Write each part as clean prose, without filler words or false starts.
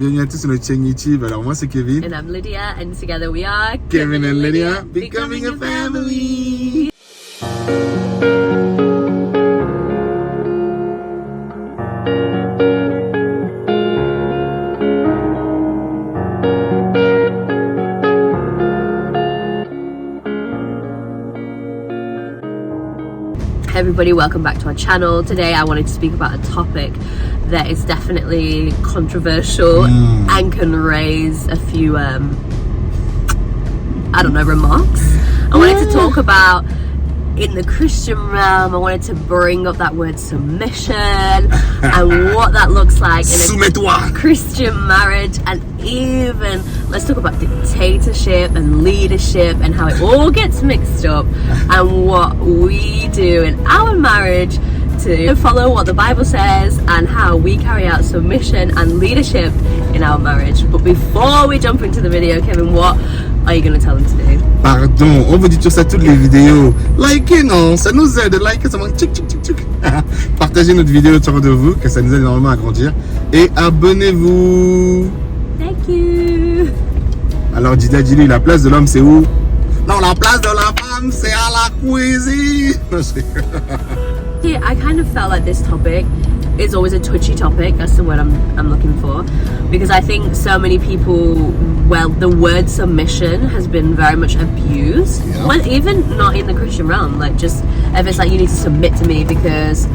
Bienvenue à tous sur notre chaîne YouTube. Alors moi c'est Kevin. And I'm Lydia, and together we are Kevin and Lydia, becoming a family. Everybody, welcome back to our channel. Today I wanted to speak about a topic that is definitely controversial and can raise a few I don't know, remarks. I wanted to talk about, in the Christian realm, I wanted to bring up that word submission and what that looks like in a Christian marriage, and even let's talk about dictatorship and leadership and how it all gets mixed up, and what we do in our marriage to follow what the Bible says and how we carry out submission and leadership in our marriage. But before we jump into the video, Kevin, what are you going to tell them to do? Pardon, on vous dit toujours ça toutes les vidéos. Likez, non, ça nous aide. Likez, ça manque tchic tchic tchic tchic. Partagez notre vidéo autour de vous, que ça nous aide énormément à grandir. Et abonnez-vous. Thank you. Alors Lydia, dis-lui, la place de l'homme c'est où? Non, la place de la femme c'est à la cuisine. Yeah, I kind of felt like this topic is always a touchy topic. That's the word I'm looking for, because I think so many people, well, the word submission has been very much abused. Yeah. Well, even not in the Christian realm, like just if it's like you need to submit to me because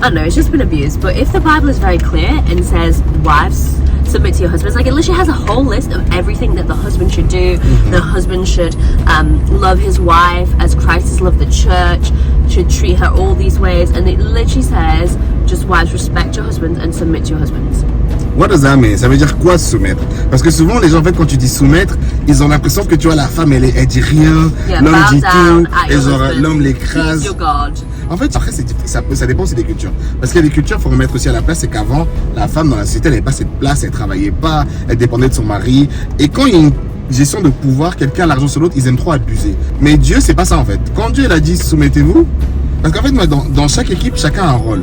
I don't know, it's just been abused. But if the Bible is very clear and says wives submit to your husbands, like it literally has a whole list of everything that the husband should do. The husband should love his wife as Christ has loved the church, should treat her all these ways, and it literally says just wives, respect your husbands and submit to your husbands. What does that mean? Ça veut dire quoi soumettre? Parce que souvent les gens, en fait, quand tu dis soumettre, ils ont l'impression que tu vois la femme elle dit rien, Yeah, l'homme bow dit down tout, at et your genre husband. l'homme He's l'écrase. your God. En fait, après, ça dépend aussi des cultures. Parce qu'il y a des cultures, il faut remettre aussi à la place, c'est qu'avant, la femme dans la société, elle n'avait pas cette place, elle travaillait pas, elle dépendait de son mari. Et quand il y a une gestion de pouvoir, quelqu'un a l'argent sur l'autre, ils aiment trop abuser. Mais Dieu, c'est pas ça en fait. Quand Dieu il a dit soumettez-vous, parce qu'en fait, moi, dans chaque équipe, chacun a un rôle.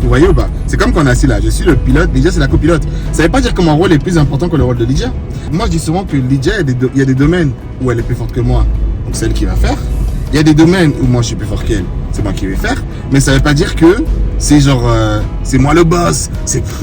Vous voyez ou pas? C'est comme quand on est assis là, je suis le pilote, Lydia c'est la copilote. Ça veut pas dire que mon rôle est plus important que le rôle de Lydia. Moi je dis souvent que Lydia, il y a des domaines où elle est plus forte que moi, donc c'est elle qui va faire. Il y a des domaines où moi je suis plus fort qu'elle, c'est moi qui vais faire. Mais ça veut pas dire que c'est genre, c'est moi le boss.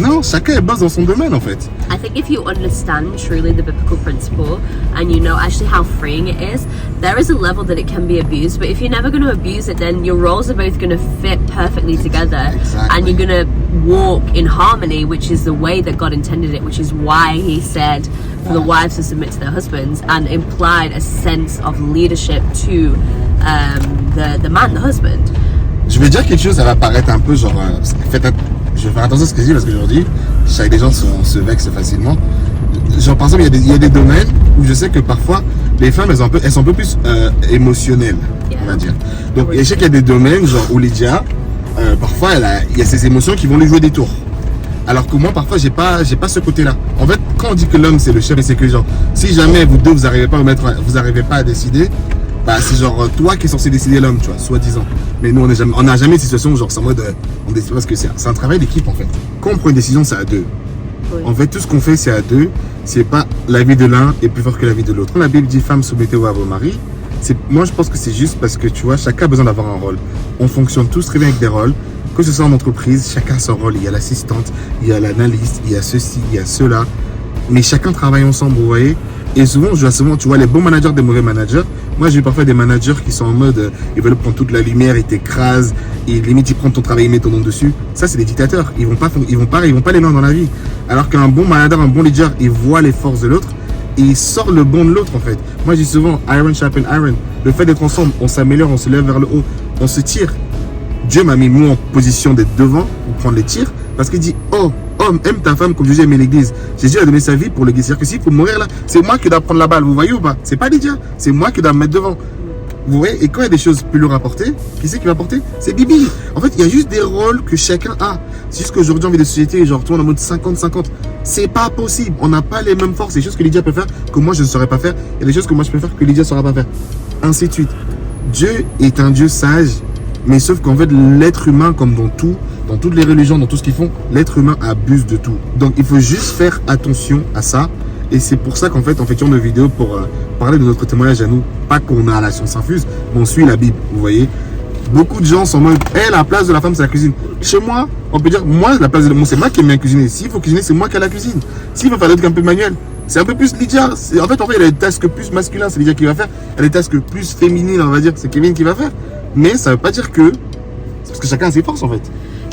Non, chacun est boss dans son domaine en fait. I think if you understand truly the biblical principle and you know actually how freeing it is, there is a level that it can be abused, but if you're never going to abuse it, then your roles are both going to fit perfectly together. Exactly. And you're going to walk in harmony, which is the way that God intended it, which is why he said for the wives to submit to their husbands, and implied a sense of leadership to the man, the husband. Je vais dire quelque chose, ça va paraître un peu genre, je vais faire attention à ce que je dis parce qu'aujourd'hui, je sais que les gens se vexent facilement. Genre par exemple, il y a des domaines où je sais que parfois les femmes elles sont un peu plus émotionnelles, on va dire. Donc je sais qu'il y a des domaines genre où Lydia, parfois il y a ses émotions qui vont lui jouer des tours. Alors que moi parfois j'ai pas ce côté-là. En fait, quand on dit que l'homme c'est le chef, c'est que genre si jamais vous deux vous arrivez pas à décider, bah c'est genre toi qui es censé décider l'homme, tu vois, soi-disant. Mais nous on n'a jamais une situation où genre c'est en mode on décide, parce que c'est un travail d'équipe en fait. Quand on prend une décision c'est à deux. Oui. En fait tout ce qu'on fait c'est à deux. C'est pas la vie de l'un est plus fort que la vie de l'autre. Quand la Bible dit femme soumettez-vous à vos maris, moi je pense que c'est juste parce que tu vois chacun a besoin d'avoir un rôle. On fonctionne tous très bien avec des rôles. Que ce soit en entreprise, chacun a son rôle. Il y a l'assistante, il y a l'analyste, il y a ceci, il y a cela. Mais chacun travaille ensemble, vous voyez. Et souvent, tu vois les bons managers des mauvais managers. Moi, j'ai eu parfois des managers qui sont en mode, ils veulent prendre toute la lumière, ils t'écrasent, et limite ils prennent ton travail, ils mettent ton nom dessus. Ça, c'est des dictateurs. Ils vont pas les loin dans la vie. Alors qu'un bon manager, un bon leader, il voit les forces de l'autre et il sort le bon de l'autre en fait. Moi, je dis souvent, iron sharpen iron. Le fait d'être ensemble, on s'améliore, on se lève vers le haut, on se tire. Dieu m'a mis moi en position d'être devant pour prendre les tirs parce qu'il dit, oh, homme, aime ta femme comme Jésus aimait l'église. Jésus a donné sa vie pour l'église. C'est-à-dire que s'il faut mourir là, c'est moi qui dois prendre la balle. Vous voyez ou pas? C'est pas Lydia, c'est moi qui dois me mettre devant. Vous voyez? Et quand il y a des choses plus lourdes à porter, qui c'est qui va porter? C'est Bibi. En fait, il y a juste des rôles que chacun a. C'est juste qu'aujourd'hui, on vit des sociétés, genre, tout le monde en mode 50-50. C'est pas possible. On n'a pas les mêmes forces. Il y a des choses que Lydia peut faire que moi, je ne saurais pas faire. Il y a des choses que moi, je peux faire que Lydia ne saura pas faire. Ainsi de suite. Dieu est un Dieu sage, mais sauf qu'en fait, l'être humain, comme dans tout, dans toutes les religions, dans tout ce qu'ils font, l'être humain abuse de tout. Donc il faut juste faire attention à ça. Et c'est pour ça qu'en fait, on fait toujours nos vidéos pour parler de notre témoignage à nous. Pas qu'on a la science infuse, mais on suit la Bible, vous voyez. Beaucoup de gens sont en mode, la place de la femme, c'est la cuisine. Chez moi, on peut dire, moi, la place de moi, c'est moi qui aime bien cuisiner. S'il faut cuisiner, c'est moi qui ai la cuisine. S'il faut faire des trucs un peu manuels, c'est un peu plus Lydia. En fait, il y a des tasks plus masculins, c'est Lydia qui va faire. Il y a des tasks plus féminines, on va dire, c'est Kevin qui va faire. Mais ça veut pas dire que... C'est parce que chacun a ses forces, en fait.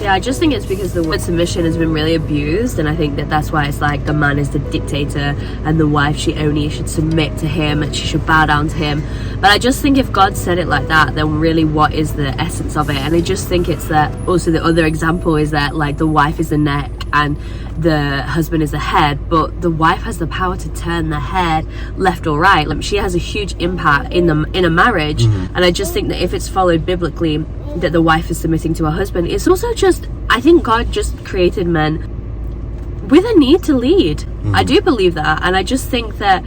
Yeah, I just think it's because the word submission has been really abused, and I think that that's why it's like the man is the dictator and the wife, she only should submit to him and she should bow down to him. But I just think if God said it like that, then really what is the essence of it? And I just think it's that also the other example is that like the wife is the neck and the husband is the head, but the wife has the power to turn the head left or right. Like she has a huge impact in a marriage, and I just think that if it's followed biblically, that the wife is submitting to her husband. It's also just, I think God just created men with a need to lead. I do believe that, and I just think that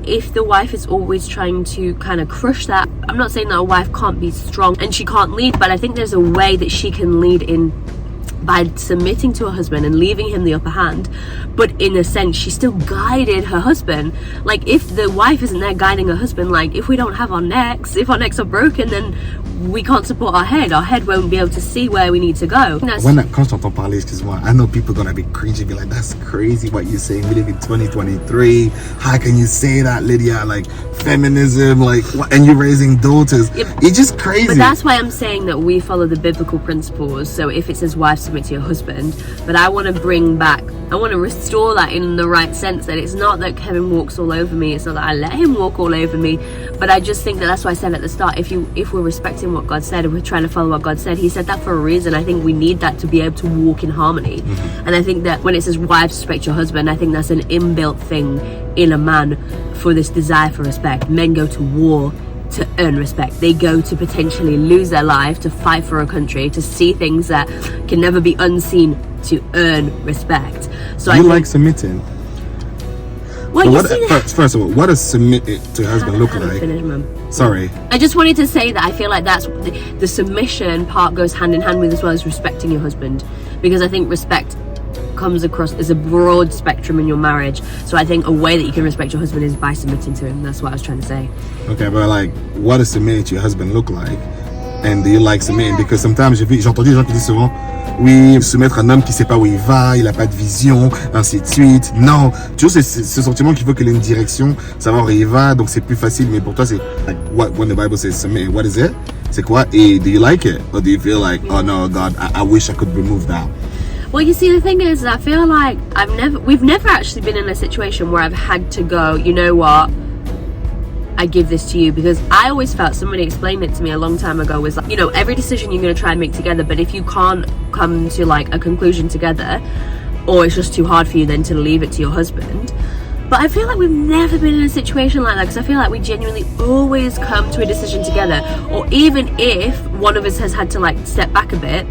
if the wife is always trying to kind of crush that, I'm not saying that a wife can't be strong and she can't lead, but I think there's a way that she can lead in by submitting to her husband and leaving him the upper hand. But in a sense, she still guided her husband. Like if the wife isn't there guiding her husband, like if we don't have our necks, if our necks are broken, then we can't support our head won't be able to see where we need to go. Quand j'entends parler, excuse-moi, I know people gonna be cringy, be like, that's crazy what you're saying, we live in 2023, how can you say that, Lydia, like feminism, like what, and you're raising daughters, it's just crazy. But that's why I'm saying that we follow the biblical principles. So if it says wife submit to your husband, but I want to restore that in the right sense, that it's not that Kevin walks all over me, it's not that I let him walk all over me, but I just think that that's why I said at the start, if we're respecting what God said and we're trying to follow what God said, he said that for a reason. I think we need that to be able to walk in harmony. And I think that when it says wives respect your husband, I think that's an inbuilt thing in a man for this desire for respect. Men go to war to earn respect. They go to potentially lose their life, to fight for a country, to see things that can never be unseen, to earn respect. So you like submitting? Well, first of all, what does submit to your husband look like? Sorry. I just wanted to say that I feel like that's the submission part goes hand in hand with as well as respecting your husband, because I think respect comes across as a broad spectrum in your marriage. So I think a way that you can respect your husband is by submitting to him. That's what I was trying to say. Okay, but like, what does submitting to your husband look like? And do you like submitting? Because sometimes j'ai entendu des gens qui disent souvent, oui, soumettre un homme qui sait pas où il va, il a pas de vision, ainsi de suite. Non, tu vois, c'est ce sentiment qu'il faut qu'il ait une direction, savoir où il va, donc c'est plus facile. Mais pour toi, c'est like, when the Bible says submit, what is it? C'est quoi? Et do you like it? Or do you feel like, oh no, God, I wish I could remove that? Well, you see, the thing is, I feel like we've never actually been in a situation where I've had to go, you know what, I give this to you, because I always felt, somebody explained it to me a long time ago, was like, you know, every decision you're going to try and make together, but if you can't come to like a conclusion together, or it's just too hard for you, then to leave it to your husband. But I feel like we've never been in a situation like that, because I feel like we genuinely always come to a decision together, or even if one of us has had to like step back a bit,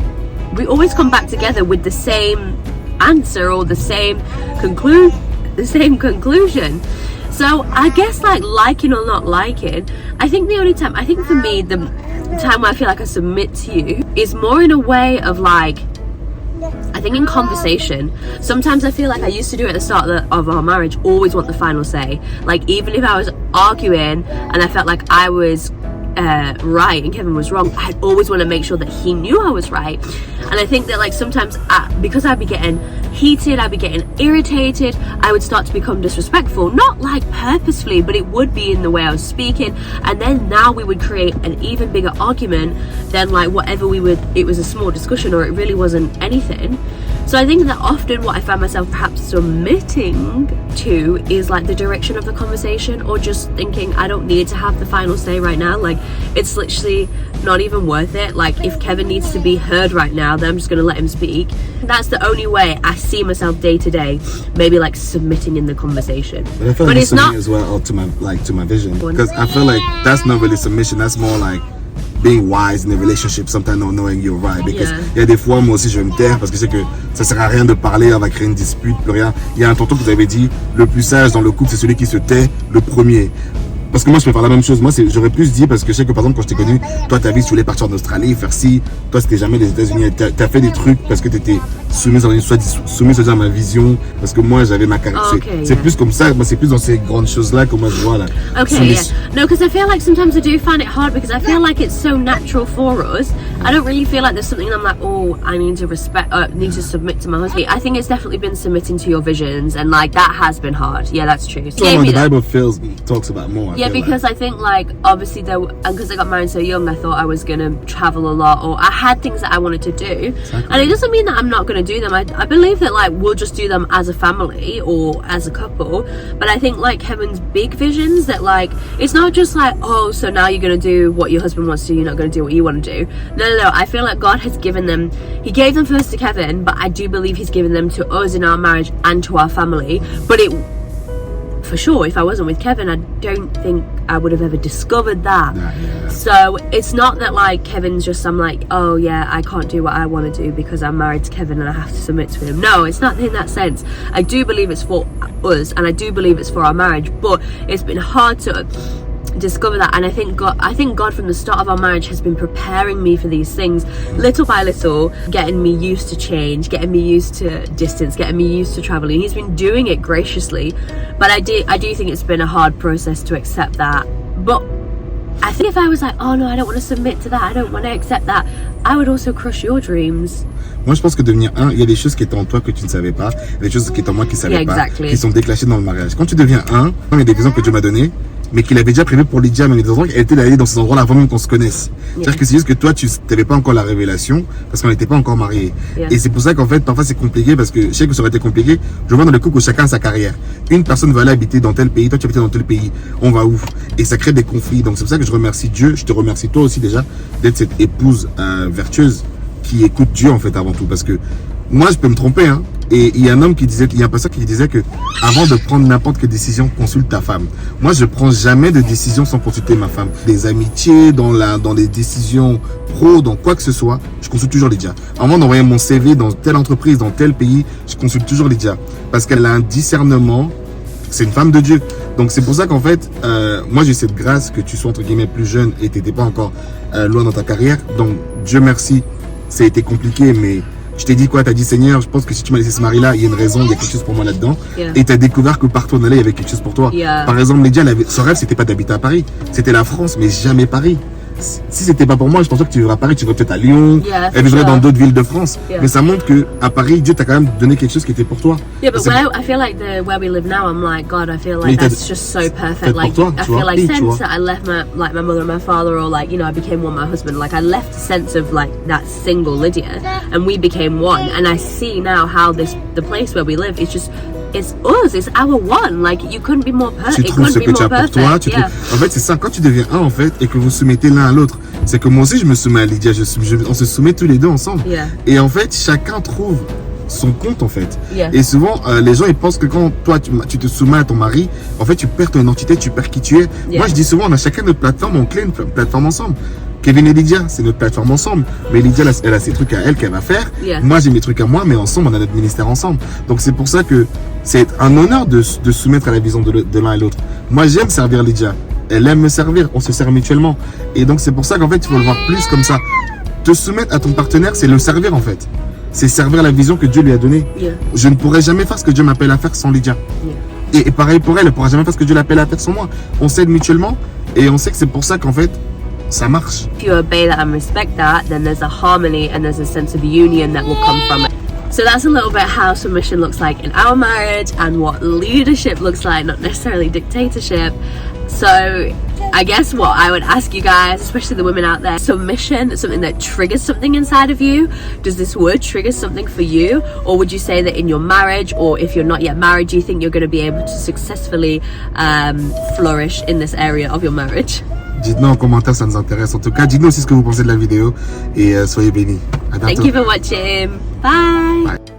we always come back together with the same answer or the same conclusion. So I guess like liking or not liking, I think the only time, I think for me, the time where I feel like I submit to you is more in a way of like, I think in conversation. Sometimes I feel like I used to do it at the start of our marriage, always want the final say. Like even if I was arguing and I felt like I was right and Kevin was wrong, I'd always want to make sure that he knew I was right. And I think that like sometimes because I'd be getting heated, I'd be getting irritated, I would start to become disrespectful, not like purposefully, but it would be in the way I was speaking, and then now we would create an even bigger argument than like whatever it was a small discussion or it really wasn't anything. So I think that often what I find myself perhaps submitting to is like the direction of the conversation, or just thinking I don't need to have the final say right now, like it's literally not even worth it. Like if Kevin needs to be heard right now, then I'm just going to let him speak. That's the only way I see myself day to day, maybe like submitting in the conversation. But I feel like it's not as well to my vision, because I feel like that's not really submission, that's more like being wise in a relationship, sometimes not knowing you're right. Because il y a des fois, moi aussi, je vais me taire parce que je sais que ça sert à rien de parler, on va créer une dispute, plus rien. Il y a un tonton que vous avez dit, le plus sage dans le couple, c'est celui qui se tait le premier. Parce que moi, je peux faire la même chose. Moi, j'aurais plus dit, parce que je sais que par exemple, quand je t'ai connu, toi, ta vie, tu voulais partir en Australie, faire ci. Toi, c'était jamais les États-Unis. T'as fait des trucs parce que t'étais soumise à ma vision. Parce que moi, j'avais ma carrière. C'est plus comme ça. Moi, c'est plus dans ces grandes choses-là que moi, je vois là. Okay, yeah. No, because I feel like sometimes I do find it hard because I feel like it's so natural for us. I don't really feel like there's something I'm like, oh, I need to submit to my husband. I think it's definitely been submitting to your visions, and like that has been hard. Yeah, that's true. So the Bible talks about more. Yeah, because I think like obviously because I got married so young, I thought I was gonna travel a lot, or I had things that I wanted to do, and it doesn't mean that I'm not gonna do them. I believe that like we'll just do them as a family or as a couple. But I think like Kevin's big visions that like it's not just like, oh, so now you're gonna do what your husband wants to do, you're not gonna do what you want to do. No. I feel like God has given them. He gave them first to Kevin, but I do believe He's given them to us in our marriage and to our family. But for sure, if I wasn't with Kevin, I don't think I would have ever discovered that. Yeah. So it's not that like Kevin's just, I'm like, oh yeah, I can't do what I want to do because I'm married to Kevin and I have to submit to him. No, it's not in that sense. I do believe it's for us and I do believe it's for our marriage, but it's been hard to discover that. And I think God from the start of our marriage has been preparing me for these things little by little, getting me used to change, getting me used to distance, getting me used to traveling. He's been doing it graciously, but I do think it's been a hard process to accept that. But I think if I was like, oh no, I don't want to submit to that, I don't want to accept that, I would also crush your dreams. Moi, je pense que devenir un, il y a des choses qui étaient en toi que tu ne savais pas, il y a des choses qui étaient en moi qui ne savaient pas, qui sont déclenchées dans le mariage. Quand tu deviens un, il y a des exemples que Dieu m'a donnés, mais qu'il avait déjà prévu pour Lydia, même des endroits, elle était d'aller dans ces endroits-là avant même qu'on se connaisse. C'est-à-dire que c'est juste que toi, tu n'avais pas encore la révélation, parce qu'on n'était pas encore mariés. Et c'est pour ça qu'en fait, parfois c'est compliqué, parce que je sais que ça aurait été compliqué. Je vois dans le couple où chacun a sa carrière. Une personne va aller habiter dans tel pays, toi tu habites dans tel pays, on va où? Et ça crée des conflits. Donc c'est pour ça que je remercie Dieu, je te remercie toi aussi déjà, d'être cette épouse vertueuse qui écoute Dieu en fait avant tout. Parce que moi, je peux me tromper, hein. Et il y a un homme qui disait, il y a un pasteur qui disait que avant de prendre n'importe quelle décision, consulte ta femme. Moi, je prends jamais de décision sans consulter ma femme. Des amitiés, dans les décisions pro, dans quoi que ce soit, je consulte toujours Lydia. Avant d'envoyer mon CV dans telle entreprise, dans tel pays, je consulte toujours Lydia. Parce qu'elle a un discernement. C'est une femme de Dieu. Donc c'est pour ça qu'en fait, moi j'ai cette grâce que tu sois entre guillemets plus jeune et t'étais pas encore loin dans ta carrière. Donc Dieu merci, ça a été compliqué, mais je t'ai dit quoi? T'as dit Seigneur, je pense que si tu m'as laissé ce mari-là, il y a une raison, il y a quelque chose pour moi là-dedans. Et t'as découvert que partout on allait, il y avait quelque chose pour toi. Par exemple, Lydia, son rêve, c'était pas d'habiter à Paris, c'était la France, mais jamais Paris. Si c'était pas pour moi, je pense que tu vivrais à Paris, tu vivrais peut-être à Lyon, elle vivrait dans d'autres villes de France. Mais ça montre que à Paris, Dieu t'a quand même donné quelque chose qui était pour toi. Yeah, but I feel like where we live now, I'm like, God, I feel like that's just so perfect. Like, I feel like since I left my mother and my father, or like, you know, I became one with my husband, like I left a sense of like that single Lydia, and we became one. And I see now how the place where we live is just, it's us, it's our one. Like, you couldn't be more perfect. Tu trouves ce que tu as pour toi. En fait, c'est ça. Quand tu deviens un, en fait, et que vous soumettez l'un à l'autre, c'est que moi aussi, je me soumets à Lydia. On se soumet tous les deux ensemble. Et en fait, chacun trouve son compte, en fait. Et souvent, les gens, ils pensent que quand toi, tu te soumets à ton mari, en fait, tu perds ton identité, tu perds qui tu es. Moi, je dis souvent, on a chacun notre plateforme, on crée une plateforme ensemble. Kevin et Lydia, c'est notre plateforme ensemble. Mais Lydia, elle a ses trucs à elle qu'elle va faire. Moi, j'ai mes trucs à moi, mais ensemble, on a notre ministère ensemble. Donc, c'est pour ça que c'est un honneur de soumettre à la vision de l'un et l'autre. Moi, j'aime servir Lydia. Elle aime me servir. On se sert mutuellement. Et donc, c'est pour ça qu'en fait, il faut le voir plus comme ça. Te soumettre à ton partenaire, c'est le servir, en fait. C'est servir la vision que Dieu lui a donnée. Je ne pourrais jamais faire ce que Dieu m'appelle à faire sans Lydia. Et pareil pour elle, elle ne pourra jamais faire ce que Dieu l'appelle à faire sans moi. On s'aide mutuellement. Et on sait que c'est pour ça qu'en fait, ça marche. If you obey that and respect that, then there's a harmony and there's a sense of union that will come from it. So that's a little bit how submission looks like in our marriage and what leadership looks like, not necessarily dictatorship. So I guess what I would ask you guys, especially the women out there, submission is something that triggers something inside of you. Does this word trigger something for you? Or would you say that in your marriage, or if you're not yet married, do you think you're going to be able to successfully flourish in this area of your marriage? Dites-nous en commentaire, ça nous intéresse. En tout cas, dites-nous aussi ce que vous pensez de la vidéo et soyez bénis. À bientôt. Thank you for watching. Bye.